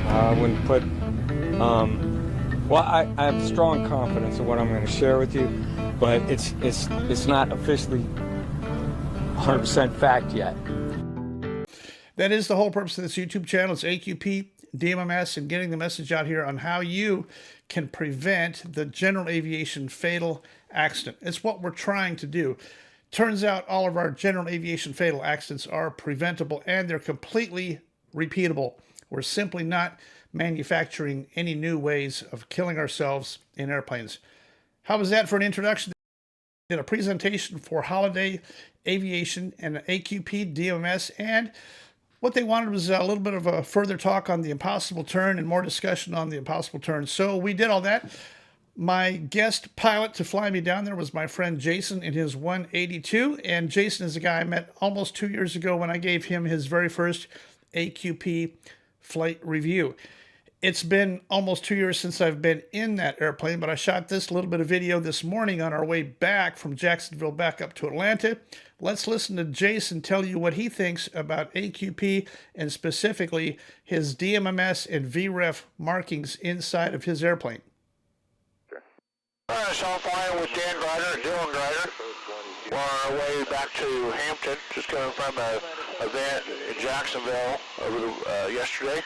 I wouldn't put, well, I have strong confidence in what I'm going to share with you, but it's not officially 100% fact yet. That is the whole purpose of this YouTube channel. It's AQP, DMMS, and getting the message out here on how you can prevent the general aviation fatal accident. It's what we're trying to do. Turns out all of our general aviation fatal accidents are preventable and they're completely repeatable. We're simply not manufacturing any new ways of killing ourselves in airplanes. How was that for an introduction? I did a presentation for Holiday Aviation and AQP, DMMS, and what they wanted was a little bit of a further talk on the impossible turn and more discussion on the impossible turn. So we did all that. My guest pilot to fly me down there was my friend Jason in his 182. And Jason is a guy I met almost 2 years ago when I gave him his very first AQP flight review. It's been almost 2 years since I've been in that airplane, but I shot this little bit of video this morning on our way back from Jacksonville back up to Atlanta. Let's listen to Jason tell you what he thinks about AQP and specifically his DMMS and VREF markings inside of his airplane. All right, so I'm flying with Dan Grider and Dylan Grider. We're on our way back to Hampton, just coming from an event in Jacksonville over yesterday.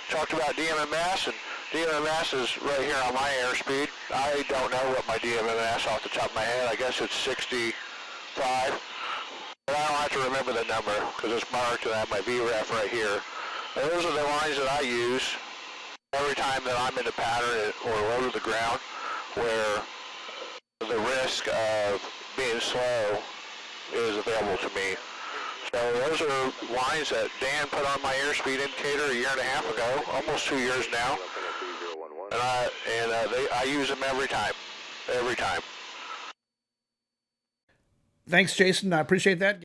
Talked about DMMS, and DMMS is right here on my airspeed. I don't know what my DMMS off the top of my head. I guess it's 65. But I don't have to remember the number because it's marked and I have my VREF right here. And those are the lines that I use every time that I'm in the pattern or low to the ground where the risk of being slow is available to me. So those are lines that Dan put on my airspeed indicator a year and a half ago, almost 2 years now. And I use them every time. Thanks, Jason. I appreciate that.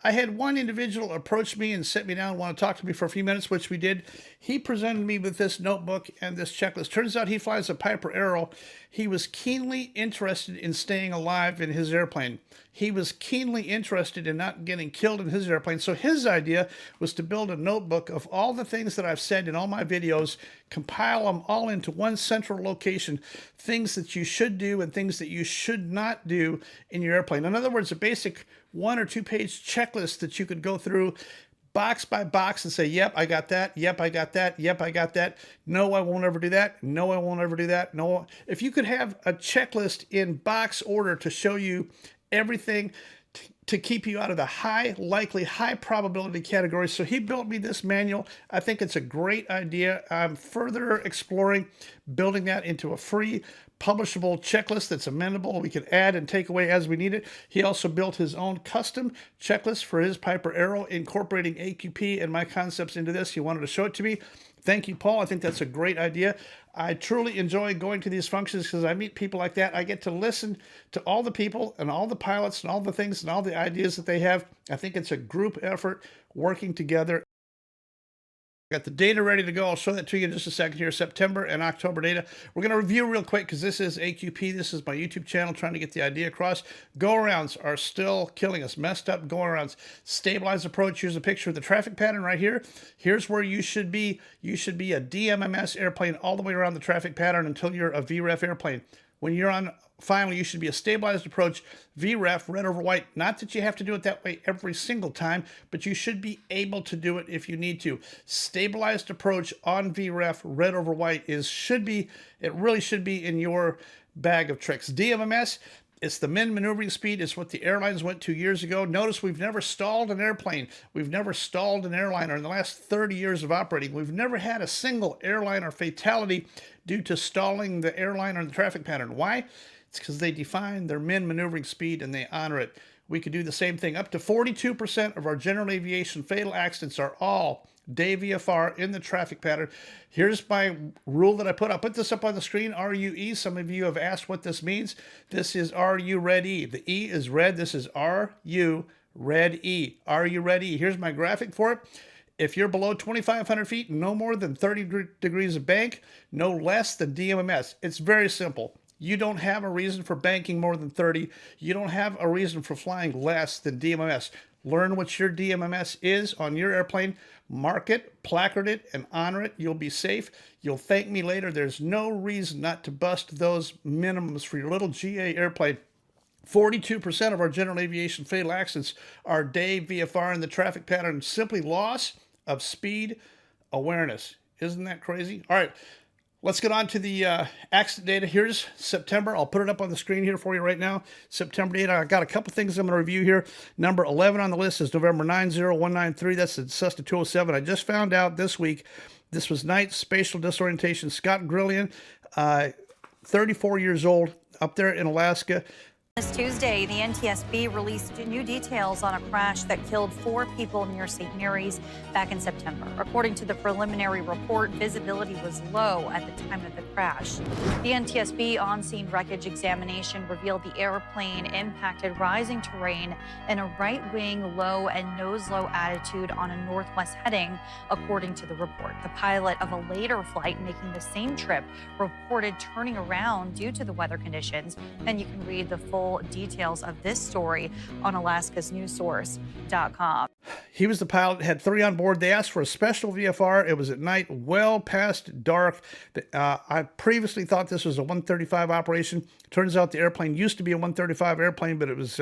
I had one individual approach me and sit me down and want to talk to me for a few minutes, which we did. He presented me with this notebook and this checklist. Turns out he flies a Piper Arrow. He was keenly interested in staying alive in his airplane. He was keenly interested in not getting killed in his airplane. So his idea was to build a notebook of all the things that I've said in all my videos, compile them all into one central location, things that you should do and things that you should not do in your airplane. In other words, a basic 1 or 2 page checklist that you could go through box by box and say, yep, I got that. Yep, I got that. Yep, I got that. No, I won't ever do that. No, I won't ever do that. No. If you could have a checklist in box order to show you everything to keep you out of the high likely, high probability category. So he built me this manual. I think it's a great idea. I'm further exploring building that into a free publishable checklist that's amendable. We can add and take away as we need it. He also built his own custom checklist for his Piper Arrow, incorporating AQP and my concepts into this. He wanted to show it to me. Thank you, Paul. I think that's a great idea. I truly enjoy going to these functions because I meet people like that. I get to listen to all the people and all the pilots and all the things and all the ideas that they have. I think it's a group effort working together. Got the data ready to go. I'll show that to you in just a second here, September and October data. We're going to review real quick because this is AQP. This is my YouTube channel trying to get the idea across. Go-arounds are still killing us. Messed up go-arounds. Stabilized approach. Here's a picture of the traffic pattern right here. Here's where you should be. You should be a DMMS airplane all the way around the traffic pattern until you're a VREF airplane. When you're on final, you should be a stabilized approach, VREF, red over white. Not that you have to do it that way every single time, but you should be able to do it if you need to. Stabilized approach on VREF, red over white it really should be in your bag of tricks. DMMS, it's the min maneuvering speed. It's what the airlines went 2 years ago. Notice we've never stalled an airplane. We've never stalled an airliner in the last 30 years of operating. We've never had a single airliner fatality due to stalling the airliner in the traffic pattern. Why? It's because they define their min maneuvering speed and they honor it. We could do the same thing. Up to 42% of our general aviation fatal accidents are all day VFR in the traffic pattern. Here's my rule that I put. I'll put this up on the screen, RUE. Some of you have asked what this means. This is RU red E. The E is red. This is RU red E. RU red E. Here's my graphic for it. If you're below 2,500 feet, no more than 30 degrees of bank, no less than DMMS. It's very simple. You don't have a reason for banking more than 30. You don't have a reason for flying less than DMMS. Learn what your DMMS is on your airplane. Mark it, placard it, and honor it. You'll be safe. You'll thank me later. There's no reason not to bust those minimums for your little GA airplane. 42% of our general aviation fatal accidents are day VFR, and the traffic pattern simply loss of speed awareness. Isn't that crazy? All right, let's get on to the accident data. Here's September. I'll put it up on the screen here for you right now. September data. I got a couple things I'm going to review here. Number 11 on the list is November 90193. That's the Cessna 207. I just found out this week this was night spatial disorientation. Scott Grillian, 34 years old, up there in Alaska. This Tuesday, the NTSB released new details on a crash that killed 4 people near St. Mary's back in September. According to the preliminary report, visibility was low at the time of the crash. The NTSB on-scene wreckage examination revealed the airplane impacted rising terrain in a right-wing low and nose-low attitude on a northwest heading, according to the report. The pilot of a later flight making the same trip reported turning around due to the weather conditions, and you can read the full details of this story on alaskasnewssource.com. He was the pilot, had 3 on board. They asked for a special VFR. It was at night, well past dark. I previously thought this was a 135 operation. Turns out the airplane used to be a 135 airplane, but it was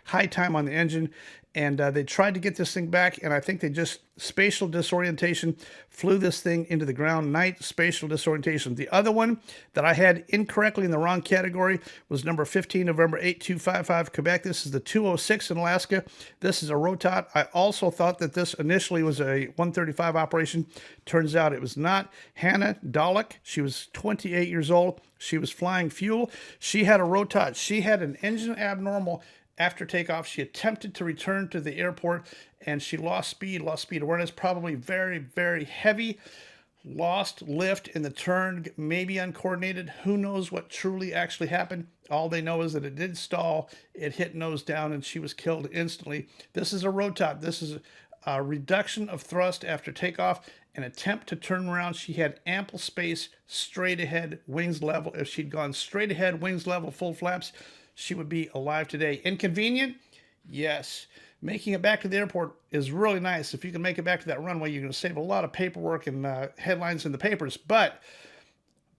high time on the engine. And they tried to get this thing back, and I think they just spatial disorientation flew this thing into the ground. Night spatial disorientation. The other one that I had incorrectly in the wrong category was number 15, November 8255, Quebec. This is the 206 in Alaska. This is a rotot. I also thought that this initially was a 135 operation. Turns out it was not. Hannah Dolick, she was 28 years old. She was flying fuel. She had a rotot. She had an engine abnormal. After takeoff, she attempted to return to the airport, and she lost speed awareness, probably very, very heavy, lost lift in the turn, maybe uncoordinated. Who knows what truly actually happened? All they know is that it did stall, it hit nose down, and she was killed instantly. This is a rotot. This is a reduction of thrust after takeoff, an attempt to turn around. She had ample space, straight ahead, wings level. If she'd gone straight ahead, wings level, full flaps, she would be alive today. Inconvenient? Yes. Making it back to the airport is really nice. If you can make it back to that runway, you're going to save a lot of paperwork and headlines in the papers. But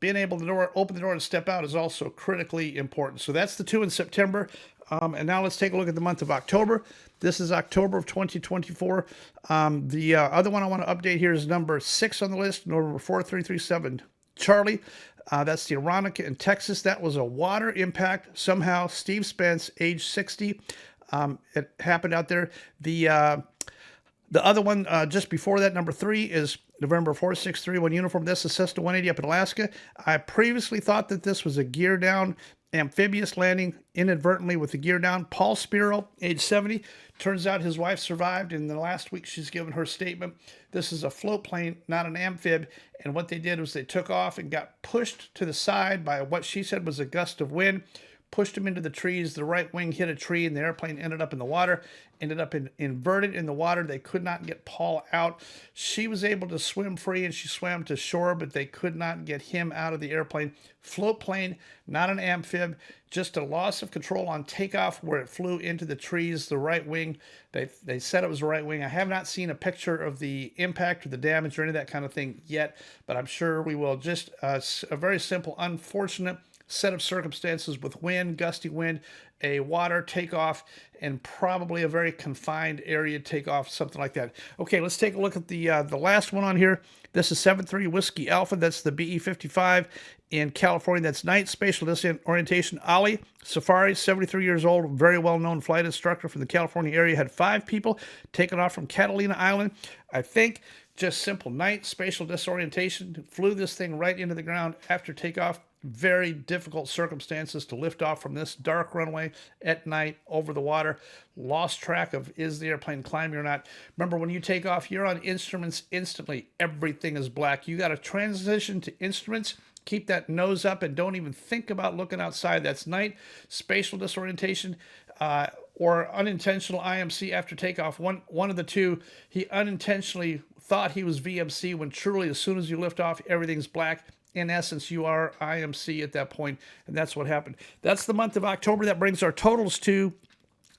being able to open the door and step out is also critically important. So that's the 2 in September. And now let's take a look at the month of October. This is October of 2024. The other one I want to update here is number 6 on the list, November 4337 Charlie. That's the Aronica in Texas. That was a water impact. Somehow, Steve Spence, age 60, it happened out there. The other one just before that, number 3, is November 4631 uniform. This is Cessna 180 up in Alaska. I previously thought that this was a gear down amphibious landing, inadvertently with the gear down. Paul Spiro, age 70. Turns out his wife survived. In the last week, she's given her statement. This is a float plane, not an amphib. And what they did was they took off and got pushed to the side by what she said was a gust of wind, pushed him into the trees. The right wing hit a tree, and the airplane ended up in the water, ended up inverted in the water. They could not get Paul out. She was able to swim free, and she swam to shore, but they could not get him out of the airplane. Float plane, not an amphib, just a loss of control on takeoff where it flew into the trees. The right wing, they said it was the right wing. I have not seen a picture of the impact or the damage or any of that kind of thing yet, but I'm sure we will. Just a very simple, unfortunate set of circumstances with wind, gusty wind, a water takeoff, and probably a very confined area takeoff, something like that. Okay, let's take a look at the last one on here. This is 73 Whiskey Alpha. That's the BE-55 in California. That's night spatial disorientation. Ali Safari, 73 years old, very well-known flight instructor from the California area, had 5 people taken off from Catalina Island. I think just simple night spatial disorientation. Flew this thing right into the ground after takeoff. Very difficult circumstances to lift off from this dark runway at night over the water. Lost track of, is the airplane climbing or not? Remember, when you take off, you're on instruments instantly. Everything is black. You got to transition to instruments. Keep that nose up and don't even think about looking outside. That's night spatial disorientation or unintentional IMC after takeoff. One of the two. He unintentionally thought he was VMC when truly, as soon as you lift off, everything's black. In essence, you are IMC at that point, and that's what happened. That's the month of October. That brings our totals to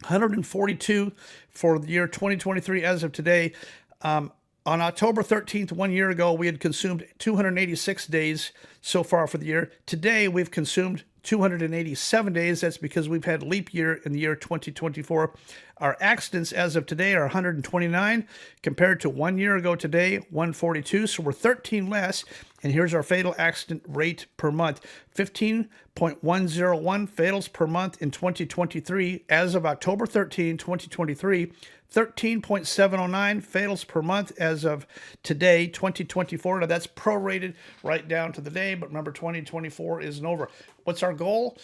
142 for the year 2023 as of today. On October 13th, 1 year ago, we had consumed 286 days so far for the year. Today, we've consumed 287 days. That's because we've had leap year in the year 2024. Our accidents as of today are 129 compared to 1 year ago today, 142. So we're 13 less. And here's our fatal accident rate per month, 15.101 fatals per month in 2023. As of October 13, 2023, 13.709 fatals per month as of today, 2024. Now that's prorated right down to the day, but remember 2024 isn't over. What's our goal?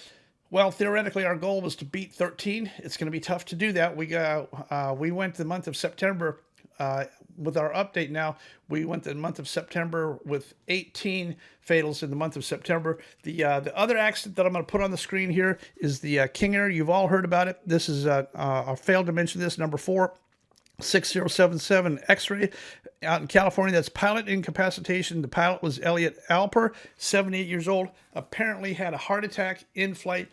Well, theoretically, our goal was to beat 13. It's going to be tough to do that. We went the month of September with our update now. We went the month of September with 18 fatals in the month of September. The other accident that I'm going to put on the screen here is the King Air. You've all heard about it. This is I failed to mention this, number 46077 X-ray out in California. That's pilot incapacitation. The pilot was Elliot Alper, 78 years old. Apparently had a heart attack in flight.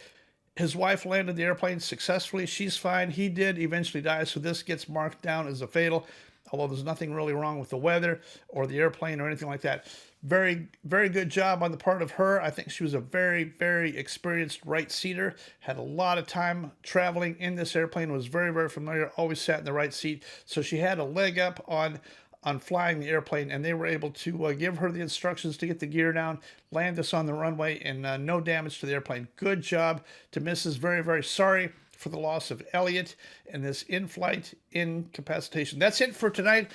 His wife landed the airplane successfully. She's fine. He did eventually die, so this gets marked down as a fatal, although there's nothing really wrong with the weather or the airplane or anything like that. Very, very good job on the part of her. I think she was a very, very experienced right-seater, had a lot of time traveling in this airplane, was very, very familiar, always sat in the right seat. So she had a leg up on flying the airplane, and they were able to give her the instructions to get the gear down, land us on the runway, and no damage to the airplane. Good job to Mrs. Very, very sorry for the loss of Elliot and this in-flight incapacitation. That's it for tonight.